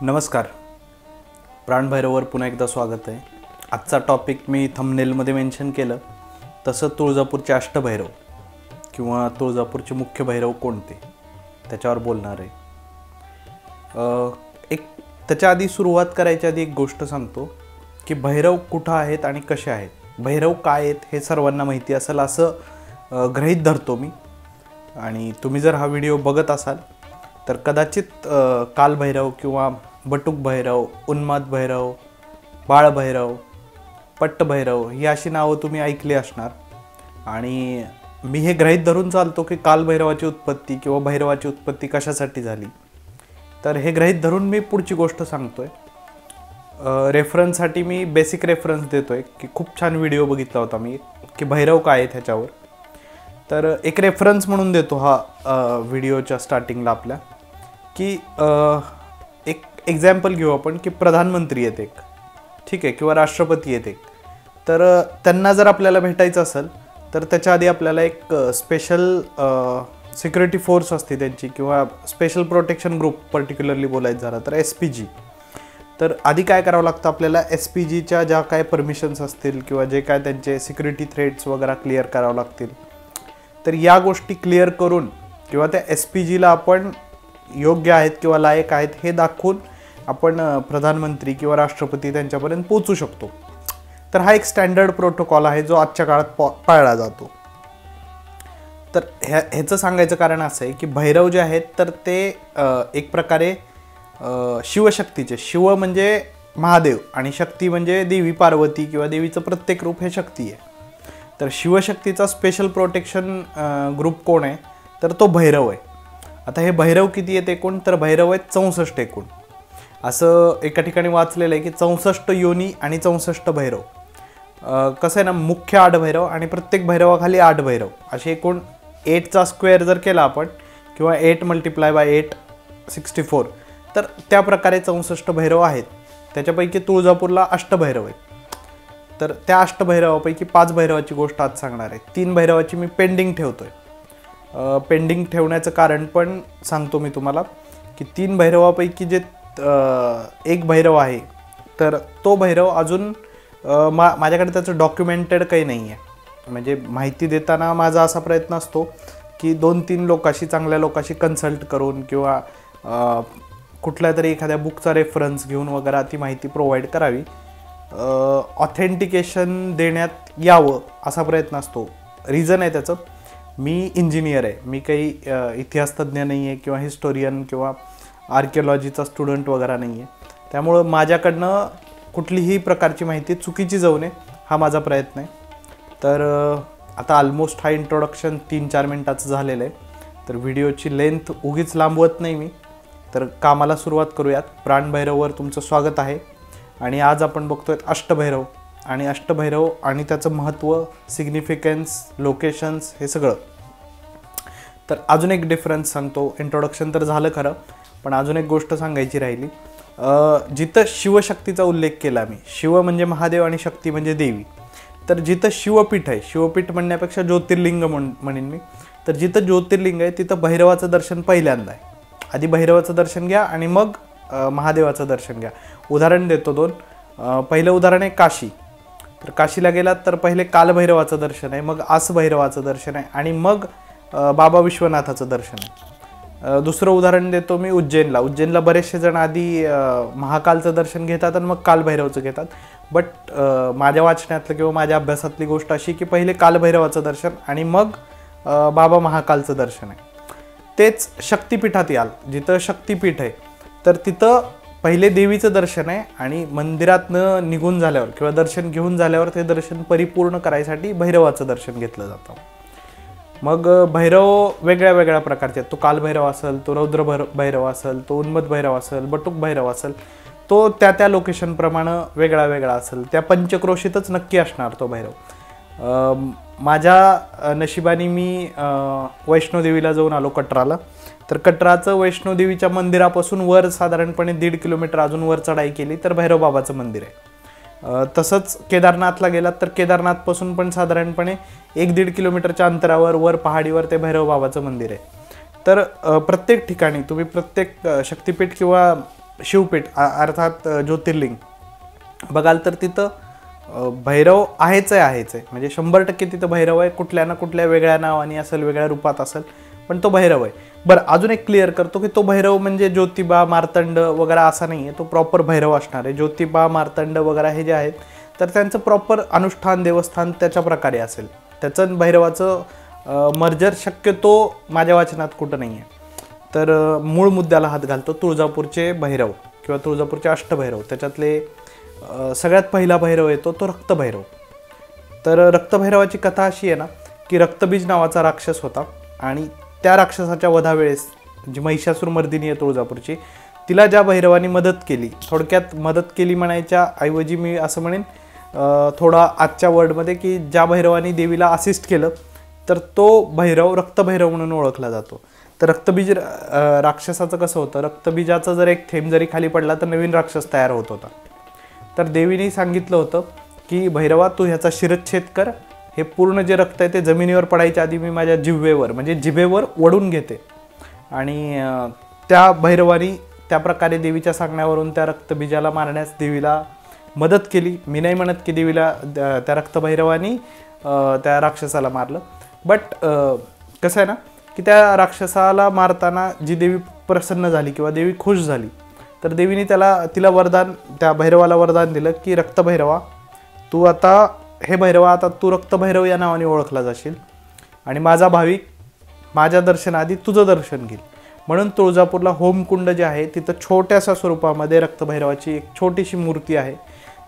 नमस्कार. प्राणभैरववर पुन्हा एकदा स्वागत आहे. आजचा टॉपिक मी थंबनेलमध्ये मेन्शन केलं तसं तुळजापूरचे अष्टभैरव किंवा तुळजापूरचे मुख्य भैरव कोणते त्याच्यावर बोलणार आहे. एक त्याच्या आधी सुरुवात करायच्या आधी एक गोष्ट सांगतो की भैरव कुठं आहेत आणि कसे आहेत. भैरव काय आहेत हे सर्वांना माहिती असेल असं गृहीत धरतो मी. आणि तुम्ही जर हा व्हिडिओ बघत असाल तर कदाचित कालभैरव किंवा बटुक भैरव, उन्माद भैरव, बाळभैरव, पट्टभैरव ही अशी नावं तुम्ही ऐकली असणार. आणि मी हे गृहीत धरून चालतो की कालभैरवाची उत्पत्ती किंवा भैरवाची उत्पत्ती कशासाठी झाली. तर हे गृहीत धरून मी पुढची गोष्ट सांगतोय. रेफरन्ससाठी मी बेसिक रेफरन्स देतोय की खूप छान व्हिडिओ बघितला होता मी की भैरव काय आहेत ह्याच्यावर. तर एक रेफरन्स म्हणून देतो हा व्हिडिओच्या स्टार्टिंगला आपल्या की एक एक्झाम्पल घेऊ आपण की प्रधानमंत्री आहेत एक, ठीक आहे, किंवा राष्ट्रपती आहेत एक. तर त्यांना जर आपल्याला भेटायचं असेल तर त्याच्या आधी आपल्याला एक स्पेशल सिक्युरिटी फोर्स असते त्यांची किंवा स्पेशल प्रोटेक्शन ग्रुप पर्टिक्युलरली बोलायचं झालं तर SPG. तर आधी काय करावं लागतं आपल्याला SPGच्या ज्या काय परमिशन्स असतील किंवा जे काय त्यांचे सिक्युरिटी थ्रेट्स वगैरे क्लिअर करावं लागतील. तर या गोष्टी क्लिअर करून किंवा त्या SPGला आपण योग्य आहेत किंवा लायक आहेत हे दाखवून आपण प्रधानमंत्री किंवा राष्ट्रपती त्यांच्यापर्यंत पोहोचू शकतो. तर हा एक स्टँडर्ड प्रोटोकॉल आहे जो आजच्या काळात पाळला जातो. तर ह्याचं सांगायचं कारण असं आहे की भैरव जे आहेत तर ते एक प्रकारे शिवशक्तीचे, शिव म्हणजे महादेव आणि शक्ती म्हणजे देवी पार्वती किंवा देवीचं प्रत्येक रूप हे शक्ती आहे. तर शिवशक्तीचा स्पेशल प्रोटेक्शन ग्रुप कोण आहे तर तो भैरव आहे. आता हे भैरव किती आहेत एकूण तर भैरव आहेत 64 एकूण. असं एका ठिकाणी वाचलेलं आहे की 64 योनी आणि 64 भैरव. कसं आहे ना, मुख्य 8 भैरव आणि प्रत्येक भैरवाखाली 8 भैरव असे एकूण 8चा स्क्वेअर जर केला आपण किंवा 8 × 8 64 तर त्या प्रकारे 64 भैरव आहेत. त्याच्यापैकी तुळजापूरला अष्टभैरव आहेत. तर त्या अष्टभैरवापैकी 5 भैरवाची गोष्ट आज सांगणार आहे. 3 भैरवाची मी पेंडिंग ठेवतोय. पेंडिंग ठेवण्याचं कारण पण सांगतो मी तुम्हाला की 3 भैरवापैकी जे एक भैरव आहे तर तो भैरव अजून माझ्याकडे त्याचं डॉक्युमेंटेड काही नाही आहे. म्हणजे माहिती देताना माझा असा प्रयत्न असतो की 2-3 लोकांशी, चांगल्या लोकांशी कन्सल्ट करून किंवा कुठल्या तरी एखाद्या बुकचा रेफरन्स घेऊन वगैरे ती माहिती प्रोव्हाइड करावी, ऑथेंटिकेशन देण्यात यावं असा प्रयत्न असतो. रिझन आहे त्याचं, मी इंजिनियर आहे, मी काही इतिहासतज्ञ नाही आहे किंवा हिस्टोरियन किंवा आर्किओलॉजीचा स्टुडंट वगैरे नाही आहे. त्यामुळं माझ्याकडनं कुठलीही प्रकारची माहिती चुकीची जाऊ नये हा माझा प्रयत्न आहे. तर आता ऑलमोस्ट हा इंट्रोडक्शन 3-4 मिनटाचं झालेलं आहे. तर व्हिडिओची लेंथ उगीच लांबवत नाही मी. तर कामाला सुरुवात करूयात. प्राणभैरववर तुमचं स्वागत आहे. आणि आज आपण बघतोय अष्टभैरव आणि अष्टभैरव आणि त्याचं महत्त्व, सिग्निफिकन्स, लोकेशन्स हे सगळं. तर अजून एक डिफरन्स सांगतो. इंट्रोडक्शन तर झालं खरं, पण अजून एक गोष्ट सांगायची राहिली. जिथं शिवशक्तीचा उल्लेख केला मी, शिव म्हणजे महादेव आणि शक्ती म्हणजे देवी. तर जिथं शिवपीठ आहे, शिवपीठ म्हणण्यापेक्षा ज्योतिर्लिंग म्हणेन मी, तर जिथं ज्योतिर्लिंग आहे तिथं भैरवाचं दर्शन पहिल्यांदा आहे. आधी भैरवाचं दर्शन घ्या आणि मग महादेवाचं दर्शन घ्या. उदाहरण देतो 2. पहिलं उदाहरण आहे काशी. तर काशीला गेलात तर पहिले कालभैरवाचं दर्शन आहे, मग आसभैरवाचं दर्शन आहे आणि मग बाबा विश्वनाथाचं दर्शन आहे. दुसरं उदाहरण देतो मी उज्जैनला. उज्जैनला बरेचसे जण आधी महाकालचं दर्शन घेतात आणि मग कालभैरवचं घेतात. बट माझ्या वाचण्यातलं किंवा माझ्या अभ्यासातली गोष्ट अशी की पहिले कालभैरवाचं दर्शन आणि मग बाबा महाकालचं दर्शन आहे. तेच शक्तिपीठात याल, जिथं शक्तिपीठ आहे तर तिथं पहिले देवीचं दर्शन आहे आणि मंदिरातनं निघून झाल्यावर किंवा दर्शन घेऊन झाल्यावर ते दर्शन परिपूर्ण करायसाठी भैरवाचं दर्शन घेतलं जातं. मग भैरव वेगळ्या वेगळ्या प्रकारचे आहेत. तो कालभैरव असेल, तो रौद्र भैरव असेल, तो उन्मद भैरव असेल, बटुक भैरव असेल, तो त्या लोकेशनप्रमाणे वेगळा वेगळा असेल. त्या पंचक्रोशीतच नक्की असणार तो भैरव. माझ्या नशिबाने मी वैष्णोदेवीला जाऊन आलो कटराला. तर कटराचं वैष्णोदेवीच्या मंदिरापासून वर साधारणपणे 1.5 किलोमीटर अजून वर चढाई केली तर भैरव बाबाचं मंदिर आहे. तसंच केदारनाथला गेलात तर केदारनाथपासून पण साधारणपणे 1-1.5 किलोमीटरच्या अंतरावर वर पहाडीवर ते भैरव बाबाचं मंदिर आहे. तर प्रत्येक ठिकाणी तुम्ही प्रत्येक शक्तिपीठ किंवा शिवपीठ अर्थात ज्योतिर्लिंग बघाल तर तिथं भैरव आहेच आहे, म्हणजे 100% तिथं भैरव आहे, कुठल्या ना कुठल्या वेगळ्या नावाने असेल, वेगळ्या रूपात असेल, पण तो भैरव आहे. बरं, अजून एक क्लिअर करतो की तो भैरव म्हणजे ज्योतिबा मार्तंड वगैरे असा नाही आहे, तो प्रॉपर भैरव असणार आहे. ज्योतिबा मार्तंड वगैरे हे जे आहेत तर त्यांचं प्रॉपर अनुष्ठान देवस्थान त्याच्या प्रकारे असेल, त्याचं भैरवाचं मर्जर शक्यतो माझ्या वाचनात कुठं नाही आहे. तर मूळ मुद्द्याला हात घालतो. तुळजापूरचे भैरव किंवा तुळजापूरचे अष्टभैरव, त्याच्यातले सगळ्यात पहिला भैरव येतो तो रक्तभैरव. तर रक्तभैरवाची कथा अशी आहे ना की रक्तबीज नावाचा राक्षस होता आणि त्या राक्षसाच्या वधावेळेस जी महिषासुरमर्दिनी आहे तुळजापूरची, तिला ज्या भैरवानी मदत केली, थोडक्यात मदत केली म्हणायच्या ऐवजी मी असं म्हणेन थोडा आजच्या वर्डमध्ये की ज्या भैरवानी देवीला असिस्ट केलं तर तो भैरव रक्तभैरव म्हणून ओळखला जातो. तर रक्तबीज राक्षसाचं कसं होतं, रक्तबीजाचा जर एक थेंब जरी खाली पडला तर नवीन राक्षस तयार होत होता. तर देवीने सांगितलं होतं की भैरवा तू ह्याचा शिरच्छेद कर, हे पूर्ण जे रक्त आहे ते जमिनीवर पडायच्या आधी मी माझ्या जिव्हेवर म्हणजे जिभेवर ओढून घेते. आणि त्या भैरवानी त्या प्रकारे देवीच्या सांगण्यावरून त्या रक्तबीजाला मारण्यास देवीला मदत केली. मी नाही म्हणत की देवीला त्या रक्तभैरवानी त्या राक्षसाला मारलं, बट कसं आहे ना की त्या राक्षसाला मारताना जी देवी प्रसन्न झाली किंवा देवी खुश झाली, तर देवीने तिला वरदान, त्या भैरवाला वरदान दिलं की रक्तभैरवा तू आता, हे भैरवा आता तू रक्तभैरव या नावाने ओळखला जाशील आणि माझा भाविक माझ्या दर्शनाआधी तुझं दर्शन घेईल. म्हणून तुळजापूरला होमकुंड जे आहे तिथं छोट्याशा स्वरूपामध्ये रक्तभैरवाची एक छोटीशी मूर्ती आहे,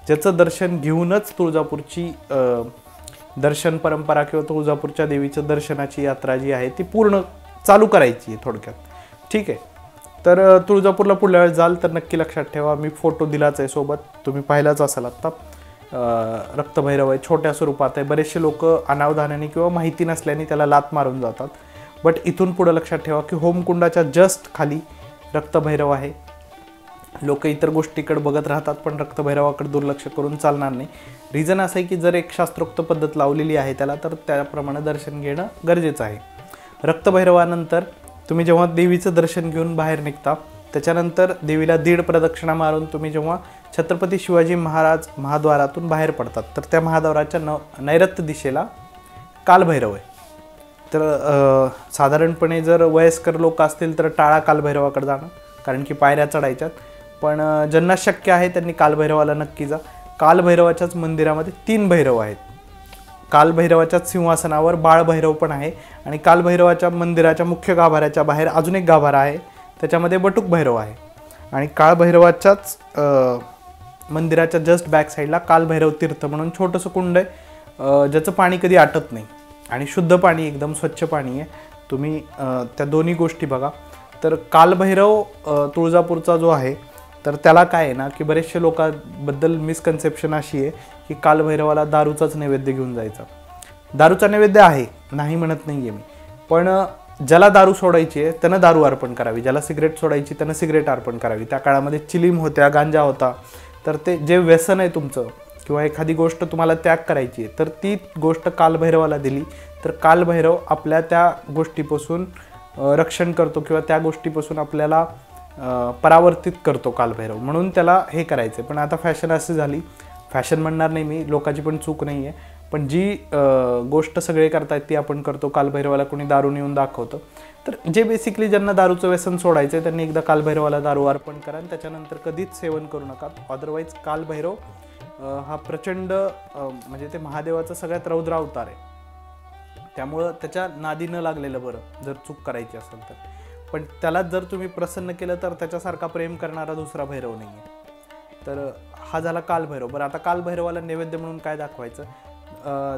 ज्याचं दर्शन घेऊनच तुळजापूरची दर्शन परंपरा किंवा तुळजापूरच्या देवीचं दर्शनाची यात्रा जी आहे ती पूर्ण चालू करायची आहे थोडक्यात. ठीक आहे. तर तुळजापूरला पुढल्या वेळेस जाल तर नक्की लक्षात ठेवा, मी फोटो दिलाच आहे सोबत, तुम्ही पाहिलाच असाल आत्ता. रक्तभैरव आहे, छोट्या स्वरूपात आहे. बरेचसे लोक अनावधानाने किंवा माहिती नसल्याने त्याला लात मारून जातात, बट इथून पुढं लक्षात ठेवा की होमकुंडाच्या जस्ट खाली रक्तभैरव आहे. लोक इतर गोष्टीकडे बघत राहतात पण रक्तभैरवाकडे दुर्लक्ष करून चालणार नाही. रिझन असं आहे की जर एक शास्त्रोक्त पद्धत लावलेली आहे त्याला, तर त्याप्रमाणे दर्शन घेणं गरजेचं आहे. रक्तभैरवानंतर तुम्ही जेव्हा देवीचं दर्शन घेऊन बाहेर निघता, त्याच्यानंतर देवीला 1.5 प्रदक्षिणा मारून तुम्ही जेव्हा छत्रपती शिवाजी महाराज महाद्वारातून बाहेर पडतात, तर त्या महाद्वाराच्या नैऋत्य दिशेला कालभैरव आहे. तर साधारणपणे जर वयस्कर लोक असतील तर टाळा कालभैरवाकडे जाणं, कारण की पायऱ्या चढायच्यात. पण ज्यांना शक्य आहे त्यांनी कालभैरवाला नक्की जा. कालभैरवाच्याच मंदिरामध्ये 3 भैरव आहेत. कालभैरवाच्याच सिंहासनावर बाळभैरव पण आहे आणि कालभैरवाच्या मंदिराच्या मुख्य गाभाऱ्याच्या बाहेर अजून एक गाभारा आहे, त्याच्यामध्ये बटुक भैरव आहे. आणि काळभैरवाच्याच मंदिराच्या जस्ट बॅक साईडला कालभैरव तीर्थ म्हणून छोटंसं कुंड आहे, ज्याचं पाणी कधी आटत नाही आणि शुद्ध पाणी, एकदम स्वच्छ पाणी आहे. तुम्ही त्या दोन्ही गोष्टी बघा. तर कालभैरव तुळजापूरचा जो आहे तर त्याला काय आहे ना की बरेचसे लोकांबद्दल मिसकन्सेप्शन अशी आहे की कालभैरवाला दारूचाच नैवेद्य घेऊन जायचा. दारूचा नैवेद्य आहे, नाही म्हणत नाही आहे मी, पण ज्याला दारू सोडायची आहे त्यानं दारू अर्पण करावी, ज्याला सिगरेट सोडायची त्यानं सिगरेट अर्पण करावी. त्या काळामध्ये चिलीम होत्या, गांजा होता. तर ते जे व्यसन आहे तुमचं किंवा एखादी गोष्ट तुम्हाला त्याग करायची आहे तर ती गोष्ट कालभैरवाला दिली तर कालभैरव आपल्या त्या गोष्टीपासून रक्षण करतो किंवा त्या गोष्टीपासून आपल्याला परावर्तित करतो कालभैरव, म्हणून त्याला हे करायचं. पण आता फॅशन अशी झाली, फॅशन म्हणणार नाही मी, लोकांची पण चूक नाही आहे, पण जी गोष्ट सगळे करतायत ती आपण करतो. कालभैरवाला कोणी दारू नेऊन दाखवतं, तर जे बेसिकली ज्यांना दारूचं व्यसन सोडायचं आहे त्यांनी एकदा कालभैरवाला दारू अर्पण करा आणि त्याच्यानंतर कधीच सेवन करू नका. अदरवाईज कालभैरव हा प्रचंड म्हणजे ते महादेवाचा सगळ्यात रौद्र अवतार आहे, त्यामुळं त्याच्या नादी न लागलेलं बरं जर चूक करायची असेल तर. पण त्यालाच जर तुम्ही प्रसन्न केलं तर त्याच्यासारखा प्रेम करणारा दुसरा भैरव नाही आहे. तर हा झाला कालभैरव. बरं, आता कालभैरवाला नैवेद्य म्हणून काय दाखवायचं.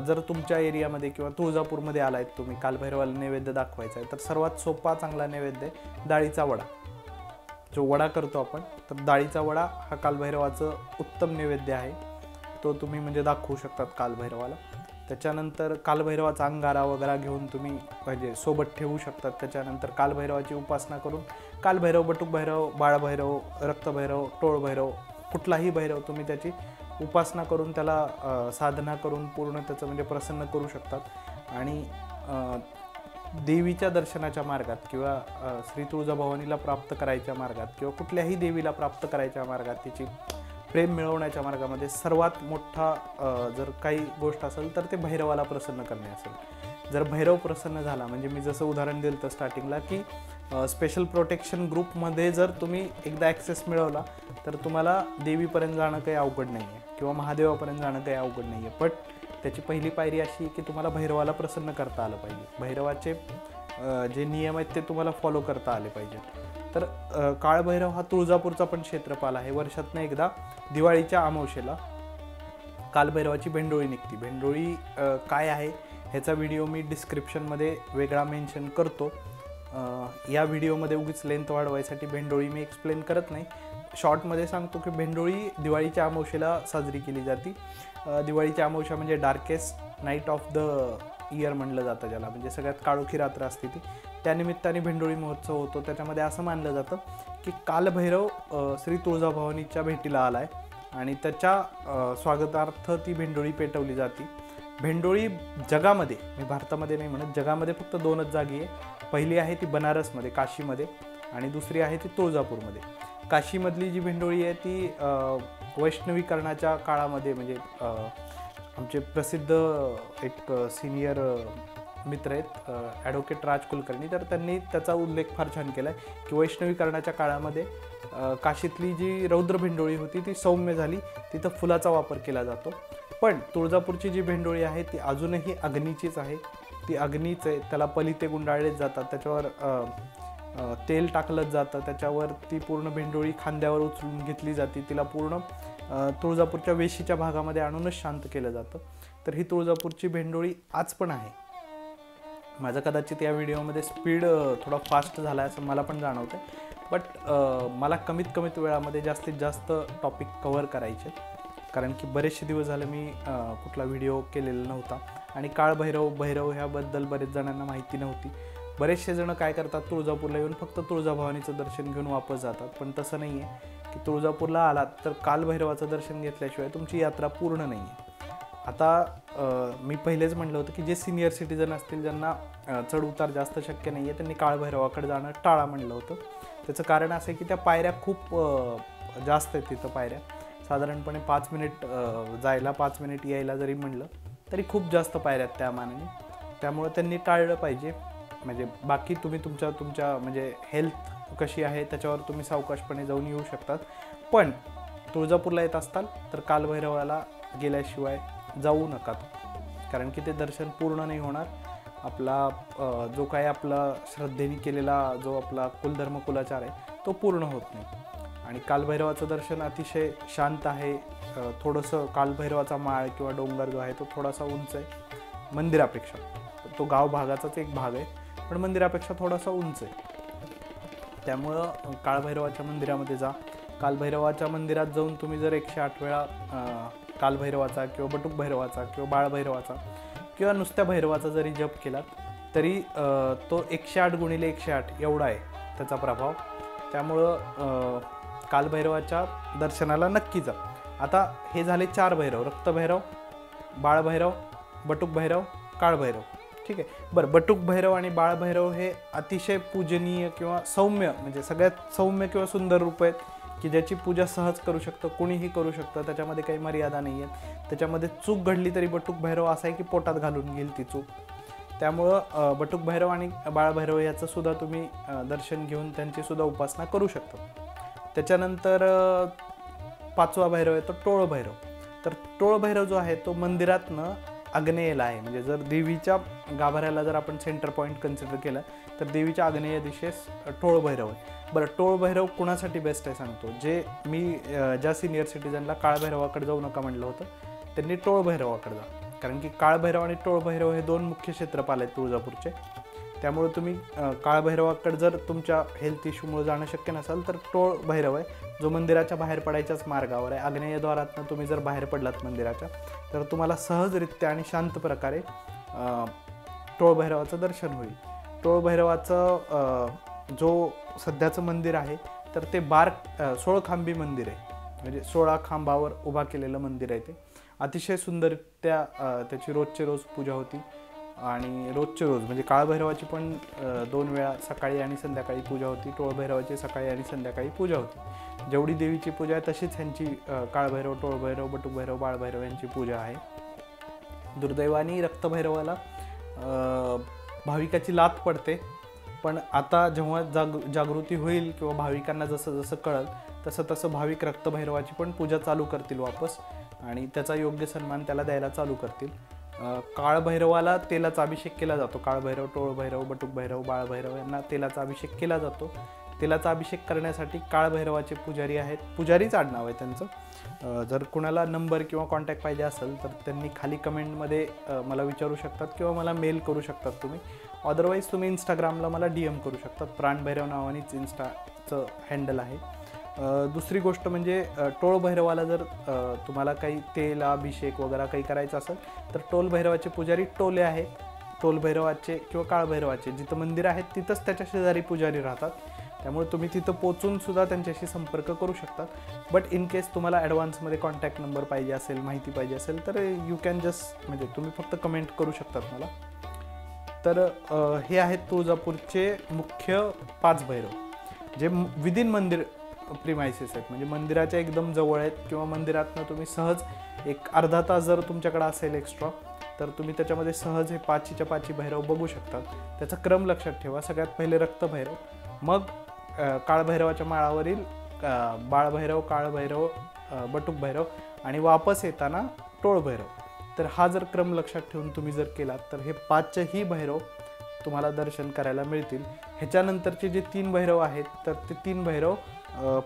जर तुमच्या एरियामध्ये किंवा तुळजापूरमध्ये आलायत तुम्ही, कालभैरवाला नैवेद्य दाखवायचा आहे तर सर्वात सोपा चांगला नैवेद्य डाळीचा वडा, जो वडा करतो आपण, तर डाळीचा वडा हा कालभैरवाचं उत्तम नैवेद्य आहे. तो तुम्ही म्हणजे दाखवू शकतात कालभैरवाला. त्याच्यानंतर कालभैरवाचा अंगारा वगैरे घेऊन तुम्ही म्हणजे सोबत ठेवू शकतात. त्याच्यानंतर कालभैरवाची उपासना करून कालभैरव, बटुक भैरव, बाळभैरव, रक्तभैरव, टोळभैरव, कुठलाही भैरव तुम्ही त्याची उपासना करून त्याला साधना करून पूर्ण त्याचं म्हणजे प्रसन्न करू शकतात. आणि देवीच्या दर्शनाच्या मार्गात किंवा श्री तुळजाभवानीला प्राप्त करायच्या मार्गात किंवा कुठल्याही देवीला प्राप्त करायच्या मार्गात तिची प्रेम मिळवण्याच्या मार्गामध्ये सर्वात मोठा जर काही गोष्ट असेल तर ते भैरवाला प्रसन्न करणे असेल. जर भैरव प्रसन्न झाला, म्हणजे मी जसं उदाहरण दिलं तर स्टार्टिंगला की स्पेशल प्रोटेक्शन ग्रुपमध्ये जर तुम्ही एकदा ॲक्सेस मिळवला तर तुम्हाला देवीपर्यंत जाणं काही अवघड नाही आहे किंवा महादेवापर्यंत जाणं काही अवघड नाही आहे. पण त्याची पहिली पायरी अशी की तुम्हाला भैरवाला प्रसन्न करता आलं पाहिजे. भैरवाचे जे नियम आहेत ते तुम्हाला फॉलो करता आले पाहिजे. तर काळभैरव हा तुळजापूरचा पण क्षेत्रपाल आहे. वर्षातनं एकदा दिवाळीच्या अमावस्येला कालभैरवाची भेंडोळी निघते. भेंडोळी काय आहे ह्याचा व्हिडिओ मी डिस्क्रिप्शनमध्ये वेगळा मेन्शन करतो. या व्हिडिओमध्ये उगीच लेंथ वाढवायसाठी भेंडोळी मी एक्सप्लेन करत नाही, शॉर्टमध्ये सांगतो की भेंडोळी दिवाळीच्या अमावस्येला साजरी केली जाते. दिवाळीच्या अमावस्या म्हणजे darkest night of the year म्हणलं जातं ज्याला, म्हणजे सगळ्यात काळोखी रात्र असते ती. त्यानिमित्ताने भेंडोळी महोत्सव होतो. त्याच्यामध्ये असं मानलं जातं की कालभैरव श्री तुळजाभवानीच्या भेटीला आला आहे आणि त्याच्या स्वागतार्थ ती भेंडोळी पेटवली जाते. भेंडोळी जगामध्ये, मी भारतामध्ये नाही म्हणत, जगामध्ये फक्त 2च जागी आहे. पहिली आहे ती बनारसमध्ये काशीमध्ये आणि दुसरी आहे ती तुळजापूरमध्ये. काशीमधली जी भेंडोळी आहे ती वैष्णवीकरणाच्या काळामध्ये, म्हणजे आमचे प्रसिद्ध एक सिनियर मित्र आहेत ॲडव्होकेट राज कुलकर्णी, तर त्यांनी त्याचा उल्लेख फार छान केला आहे की वैष्णवीकरणाच्या काळामध्ये काशीतली जी रौद्र भेंडोळी होती ती सौम्य झाली, तिथं फुलाचा वापर केला जातो. पण तुळजापूरची जी भेंडोळी आहे ती अजूनही अग्नीचीच आहे. ती अग्नीच आहे, त्याला पलिते गुंडाळलेच जातात, त्याच्यावर तेल टाकलं जातं, त्याच्यावर ती पूर्ण भेंडोळी खांद्यावर उचलून घेतली जाते. तिला पूर्ण तुळजापूरच्या वेशीच्या भागामध्ये आणूनच शांत केलं जातं. तर ही तुळजापूरची भेंडोळी आज पण आहे. माझा कदाचित या व्हिडिओमध्ये स्पीड थोडा फास्ट झाला आहे असं मला पण जाणवतं, बट मला कमीत कमीत वेळामध्ये जास्तीत जास्त टॉपिक कव्हर करायचे, कारण की बरेचसे दिवस झाले मी कुठला व्हिडिओ केलेला नव्हता. आणि भैरव ह्याबद्दल बरेच जणांना माहिती नव्हती. बरेचसे जण काय करतात, तुळजापूरला येऊन फक्त तुळजाभवानीचं दर्शन घेऊन वापस जातात. पण तसं नाही आहे की तुळजापूरला आलात तर कालभैरवाचं दर्शन घेतल्याशिवाय तुमची यात्रा पूर्ण नाही आहे. आता मी पहिलेच म्हटलं होतं की जे सिनियर सिटीजन असतील, ज्यांना चढ उतार जास्त शक्य नाही आहे, त्यांनी काळभैरवाकडे जाणं टाळा म्हणलं होतं. त्याचं कारण असं आहे की त्या पायऱ्या खूप जास्त आहेत. तिथं पायऱ्या साधारणपणे 5 मिनिट जायला 5 मिनिट यायला जरी म्हणलं तरी खूप जास्त पायऱ्या आहेत त्या मानाने. त्यामुळे त्यांनी टाळलं पाहिजे. म्हणजे बाकी तुम्ही तुमच्या म्हणजे हेल्थ कशी आहे त्याच्यावर तुम्ही सावकाशपणे जाऊन येऊ शकतात. पण तुळजापूरला येत असताल तर कालभैरवाला गेल्याशिवाय जाऊ नका, कारण की ते दर्शन पूर्ण नाही होणार. आपला जो काय आपला श्रद्धेने केलेला जो आपला कुलधर्म कुलाचार आहे तो पूर्ण होत नाही. आणि कालभैरवाचं दर्शन अतिशय शांत आहे. थोडंसं कालभैरवाचा माळ किंवा डोंगर जो आहे तो थोडासा उंच आहे मंदिरापेक्षा. तो गाव भागाचाच एक भाग आहे, पण मंदिरापेक्षा थोडासा उंच आहे. त्यामुळं काळभैरवाच्या मंदिरामध्ये जा. कालभैरवाच्या मंदिरात जाऊन तुम्ही जर 108 वेळा कालभैरवाचा किंवा बटुक भैरवाचा किंवा बाळभैरवाचा किंवा नुसत्या भैरवाचा जरी जप केलात तरी तो 108 गुणिले 108 एवढा आहे त्याचा प्रभाव. त्यामुळं कालभैरवाच्या दर्शनाला नक्की जा. आता हे झाले 4 भैरव: रक्तभैरव, बाळभैरव, बटुक भैरव, काळभैरव. ठीक आहे. बरं, बटुक भैरव आणि बाळभैरव हे अतिशय पूजनीय किंवा सौम्य, म्हणजे सगळ्यात सौम्य किंवा सुंदर रूप आहेत की ज्याची पूजा सहज करू शकतं, कुणीही करू शकतं. त्याच्यामध्ये काही मर्यादा नाही आहेत. त्याच्यामध्ये चूक घडली तरी बटुक भैरव असं आहे की पोटात घालून घेईल ती चूक. त्यामुळं बटुक भैरव आणि बाळभैरव याचं सुद्धा तुम्ही दर्शन घेऊन त्यांची सुद्धा उपासना करू शकता. त्याच्यानंतर 5वा भैरव आहे तो टोळ भैरव. तर टोळ भैरव जो आहे तो मंदिरातनं आग्नेयेला आहे. म्हणजे जर देवीच्या गाभाऱ्याला जर आपण सेंटर पॉईंट कन्सिडर केलं तर देवीच्या आग्नेय दिशेस टोळ भैरव आहे. बरं, टोळ भैरव कुणासाठी बेस्ट आहे सांगतो. जे मी ज्या सिनियर सिटीजनला काळभैरवाकडे जाऊ नका म्हणलं होतं त्यांनी टोळ भैरवाकडे जा, कारण की काळभैरव आणि टोळ भैरव हे 2 मुख्य क्षेत्रपाल आहेत तुळजापूरचे. त्यामुळे तुम्ही काळभैरवाकडे जर तुमच्या हेल्थ इश्यूमुळे जाणं शक्य नसाल तर टोळ भैरव आहे जो मंदिराच्या बाहेर पडायच्याच मार्गावर आहे. आग्नेयद्वारातनं तुम्ही जर बाहेर पडलात मंदिराच्या तर तुम्हाला सहजरित्या आणि शांत प्रकारे टोळ भैरवाचं दर्शन होईल. टोळ भैरवाचं जो सध्याचं मंदिर आहे तर ते 16 खांबी मंदिर आहे. म्हणजे 16 खांबावर उभा केलेलं मंदिर आहे. ते अतिशय सुंदररित्या त्याची रोजची रोज पूजा होती. आणि रोजचे रोज म्हणजे काळभैरवाची पण 2 वेळा सकाळी आणि संध्याकाळी पूजा होती. टोळभैरवाची सकाळी आणि संध्याकाळी पूजा होती. जेवढी देवीची पूजा आहे तशीच ह्यांची काळभैरव, टोळभैरव, बटुकभैरव, बाळभैरव यांची पूजा आहे. दुर्दैवाने रक्तभैरवाला भाविकाची लाथ पडते, पण आता जेव्हा जागृती होईल किंवा भाविकांना जसं जसं कळेल तसं तसं भाविक रक्तभैरवाची पण पूजा चालू करतील वापस आणि त्याचा योग्य सन्मान त्याला द्यायला चालू करतील. काळभैरवाला तेलाचा अभिषेक केला जातो. काळभैरव, टोळभैरव, बटुकभैरव, बाळभैरव यांना तेलाचा अभिषेक केला जातो. तेलाचा अभिषेक करण्यासाठी काळभैरवाचे पुजारी आहेत, पुजारीच आडनाव आहे त्यांचं. जर कुणाला नंबर किंवा कॉन्टॅक्ट पाहिजे असेल तर त्यांनी खाली कमेंटमध्ये मला विचारू शकतात किंवा मला मेल करू शकतात तुम्ही. अदरवाईज तुम्ही इंस्टाग्रामला मला DM करू शकतात. प्राणभैरव नावानेच इन्स्टाचं हँडल आहे. दुसरी गोष्ट म्हणजे टोळभैरवाला जर तुम्हाला काही तेल अभिषेक वगैरे काही करायचं असेल तर टोळभैरवाचे पुजारी टोले आहेत. टोळभैरवाचे किंवा काळभैरवाचे जिथं मंदिर आहेत तिथंच त्याच्या शेजारी पुजारी राहतात. त्यामुळे तुम्ही तिथं पोचून सुद्धा त्यांच्याशी संपर्क करू शकतात. बट इन केस तुम्हाला ॲडव्हान्समध्ये कॉन्टॅक्ट नंबर पाहिजे असेल, माहिती पाहिजे असेल तर यू कॅन जस्ट म्हणजे तुम्ही फक्त कमेंट करू शकतात मला. तर हे आहेत तुळजापूरचे मुख्य 5 भैरव जे विदिन मंदिर प्रिमायसेस आहेत, म्हणजे मंदिराच्या एकदम जवळ आहेत किंवा मंदिरातनं तुम्ही सहज एक अर्धा तास जर तुमच्याकडे असेल एक्स्ट्रा तर तुम्ही त्याच्यामध्ये सहज हे 5च्या 5 भैरव बघू शकतात. त्याचा क्रम लक्षात ठेवा. सगळ्यात पहिले रक्तभैरव, मग काळभैरवाच्या माळावरील बाळभैरव, काळभैरव, बटुकभैरव आणि वापस येताना टोळभैरव. तर हा जर क्रम लक्षात ठेवून तुम्ही जर केलात तर हे 5ही भैरव तुम्हाला दर्शन करायला मिळतील. ह्याच्यानंतरचे जे 3 भैरव आहेत तर ते 3 भैरव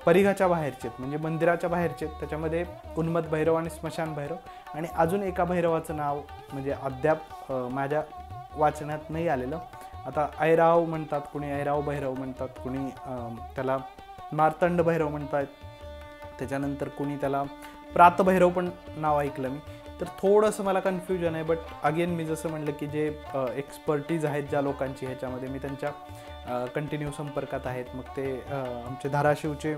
परिघाच्या बाहेरचे आहेत, म्हणजे मंदिराच्या बाहेरचे आहेत. त्याच्यामध्ये उन्मत्त भैरव आणि स्मशान भैरव आणि अजून एका भैरवाचं नाव म्हणजे अद्याप माझ्या वाचण्यात नाही आलेलं. आता ऐराव म्हणतात, कुणी ऐराव भैरव म्हणतात, कुणी त्याला मार्तंड भैरव म्हणतात, त्याच्यानंतर कुणी त्याला प्रातभैरव पण नाव ऐकलं मी. तर थोडंसं मला कन्फ्युजन आहे. बट अगेन मी जसं म्हणलं की जे एक्सपर्टीज आहेत ज्या लोकांची ह्याच्यामध्ये मी त्यांच्या कंटिन्यू संपर्कात आहेत. मग ते आमचे धाराशिवचे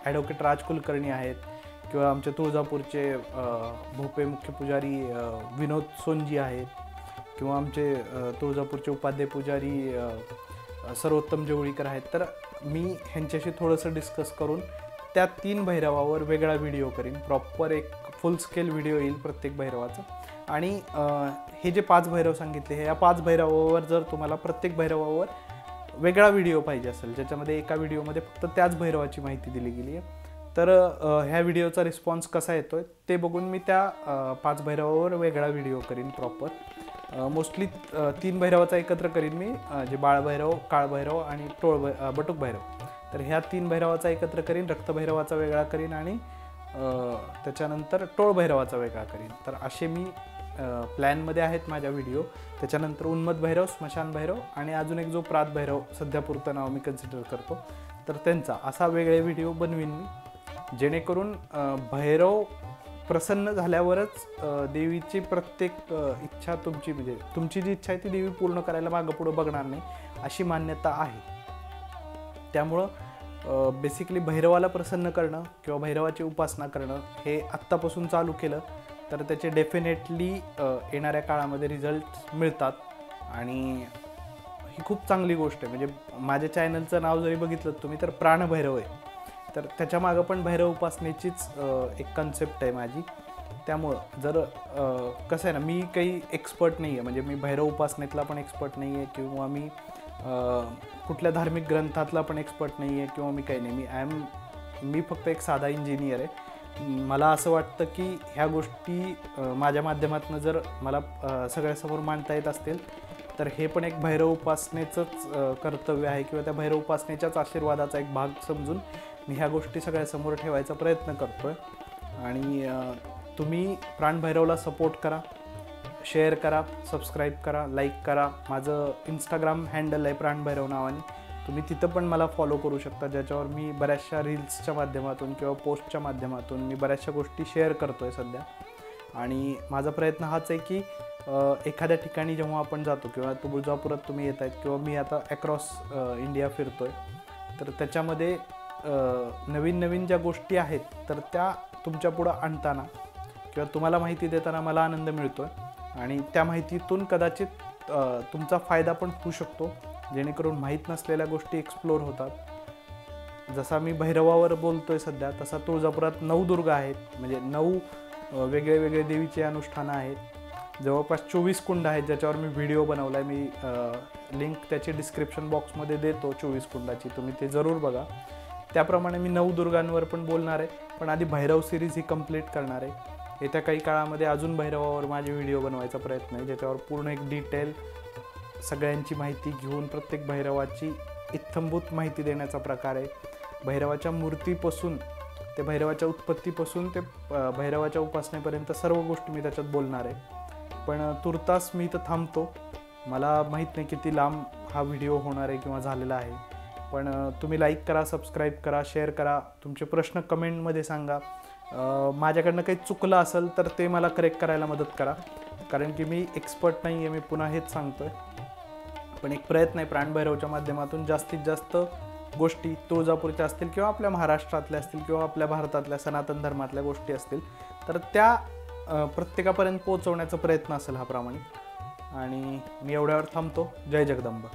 ॲडव्होकेट राज कुलकर्णी आहेत किंवा आमचे तुळजापूरचे भोपे मुख्य पुजारी विनोद सोनजी आहेत किंवा आमचे तुळजापूरचे उपाध्याय पुजारी सर्वोत्तम जवळीकर आहेत. तर मी ह्यांच्याशी थोडंसं डिस्कस करून त्या 3 भैरवावर वेगळा व्हिडिओ करीन. प्रॉपर एक फुल स्केल व्हिडिओ येईल प्रत्येक भैरवाचं. आणि हे जे 5 भैरव सांगितले या 5 भैरवावर जर तुम्हाला प्रत्येक भैरवावर वेगळा व्हिडिओ पाहिजे असेल ज्याच्यामध्ये एका व्हिडिओमध्ये फक्त त्याच भैरवाची माहिती दिली गेली आहे तर ह्या व्हिडिओचा रिस्पॉन्स कसा येतो आहे ते बघून मी त्या 5 भैरवावर वेगळा व्हिडिओ करीन प्रॉपर. मोस्टली 3 भैरवाचा एकत्र करीन मी, जे बाळभैरव, काळभैरव आणि बटुकभैरव. तर ह्या 3 भैरवाचा एकत्र करीन, रक्तभैरवाचा वेगळा करीन आणि त्याच्यानंतर टोळभैरवाचा वेगळा करीन. तर असे मी प्लॅनमध्ये आहेत माझ्या व्हिडिओ. त्याच्यानंतर उन्मत्त भैरव, स्मशान भैरव आणि अजून एक जो प्रात भैरव सध्या पुरतं नाव मी कन्सिडर करतो तर त्यांचा असा वेगळे व्हिडिओ बनवीन मी, जेणेकरून भैरव प्रसन्न झाल्यावरच देवीची प्रत्येक इच्छा तुमची म्हणजे तुमची जी इच्छा आहे ती देवी पूर्ण करायला मागं पुढं बघणार नाही अशी मान्यता आहे. त्यामुळं बेसिकली भैरवाला प्रसन्न करणं किंवा भैरवाची उपासना करणं हे आत्तापासून चालू केलं तर त्याचे डेफिनेटली येणाऱ्या काळामध्ये रिझल्ट मिळतात आणि ही खूप चांगली गोष्ट आहे. म्हणजे माझ्या चॅनलचं नाव जरी बघितलं तुम्ही तर प्राणभैरव आहे, तर त्याच्यामागं पण भैरव उपासनेचीच एक कन्सेप्ट आहे माझी. त्यामुळं जर कसं आहे ना, मी काही एक्सपर्ट नाही आहे, म्हणजे मी भैरव उपासनेतला पण एक्सपर्ट नाही आहे किंवा मी कुठल्या धार्मिक ग्रंथातला पण एक्सपर्ट नाही आहे किंवा मी काही नाही, मी फक्त एक साधा इंजिनियर आहे. मला असं वाटतं की ह्या गोष्टी माझ्या माध्यमातून जर मला सगळ्यासमोर मांडता येत असतील तर हे पण एक भैरव उपासनेचंच कर्तव्य आहे किंवा त्या भैरव उपासनेच्याच आशीर्वादाचा एक भाग समजून मी ह्या गोष्टी सगळ्यासमोर ठेवायचा प्रयत्न करतो आहे. आणि तुम्ही प्राणभैरवला सपोर्ट करा, शेअर करा, सबस्क्राईब करा, लाईक करा. माझं इंस्टाग्राम हँडल आहे प्राणभैरव नावाने, तुम्ही तिथं पण मला फॉलो करू शकता, ज्याच्यावर मी बऱ्याचशा रील्सच्या माध्यमातून किंवा पोस्टच्या माध्यमातून मी बऱ्याचशा गोष्टी शेअर करतो आहे सध्या. आणि माझा प्रयत्न हाच आहे की एखाद्या ठिकाणी जेव्हा आपण जातो किंवा तुळजापुरात तुम्ही येत आहेत किंवा मी आता अक्रॉस इंडिया फिरतो आहे तर त्याच्यामध्ये नवीन नवीन ज्या गोष्टी आहेत तर त्या तुमच्या पुढं आणताना किंवा तुम्हाला माहिती देताना मला आनंद मिळतो आहे आणि त्या माहितीतून कदाचित तुमचा फायदा पण होऊ शकतो, जेणेकरून माहीत नसलेल्या गोष्टी एक्सप्लोर होतात. जसा मी भैरवावर बोलतोय सध्या, तसा तुळजापुरात 9 दुर्गा आहेत, म्हणजे 9 वेगळे वेगळे देवीचे अनुष्ठानं आहेत. जवळपास 24 कुंड आहेत, ज्याच्यावर मी व्हिडिओ बनवला आहे. मी लिंक त्याची डिस्क्रिप्शन बॉक्समध्ये देतो 24 कुंडाची, तुम्ही ते जरूर बघा. त्याप्रमाणे मी 9 दुर्गांवर पण बोलणार आहे, पण आधी भैरव सिरीज ही कंप्लीट करणार आहे. येत्या काही काळामध्ये अजून भैरवावर माझे व्हिडिओ बनवायचा प्रयत्न आहे, ज्याच्यावर पूर्ण एक डिटेल सगळ्यांची माहिती घेऊन प्रत्येक भैरवाची इत्थंभूत माहिती देण्याचा प्रकार आहे. भैरवाच्या मूर्तीपासून ते भैरवाच्या उत्पत्तीपासून ते भैरवाच्या उपासनेपर्यंत सर्व गोष्टी मी त्याच्यात बोलणार आहे. पण तुर्तास मी इथं थांबतो. मला माहीत नाही किती लांब हा व्हिडिओ होणार आहे किंवा झालेला आहे, पण तुम्ही लाईक करा, सबस्क्राईब करा, शेअर करा, तुमचे प्रश्न कमेंटमध्ये सांगा. माझ्याकडनं काही चुकलं असेल तर ते मला करेक्ट करायला मदत करा, कारण की मी एक्सपर्ट नाही आहे, मी पुन्हा हेच सांगतो आहे. पण एक प्रयत्न आहे प्राणभैरवच्या माध्यमातून जास्तीत जास्त गोष्टी तुळजापूरच्या असतील किंवा आपल्या महाराष्ट्रातल्या असतील किंवा आपल्या भारतातल्या सनातन धर्मातल्या गोष्टी असतील तर त्या प्रत्येकापर्यंत पोहोचवण्याचा प्रयत्न असेल हा प्रामाणिक. आणि मी एवढ्यावर थांबतो. जय जगदंबा.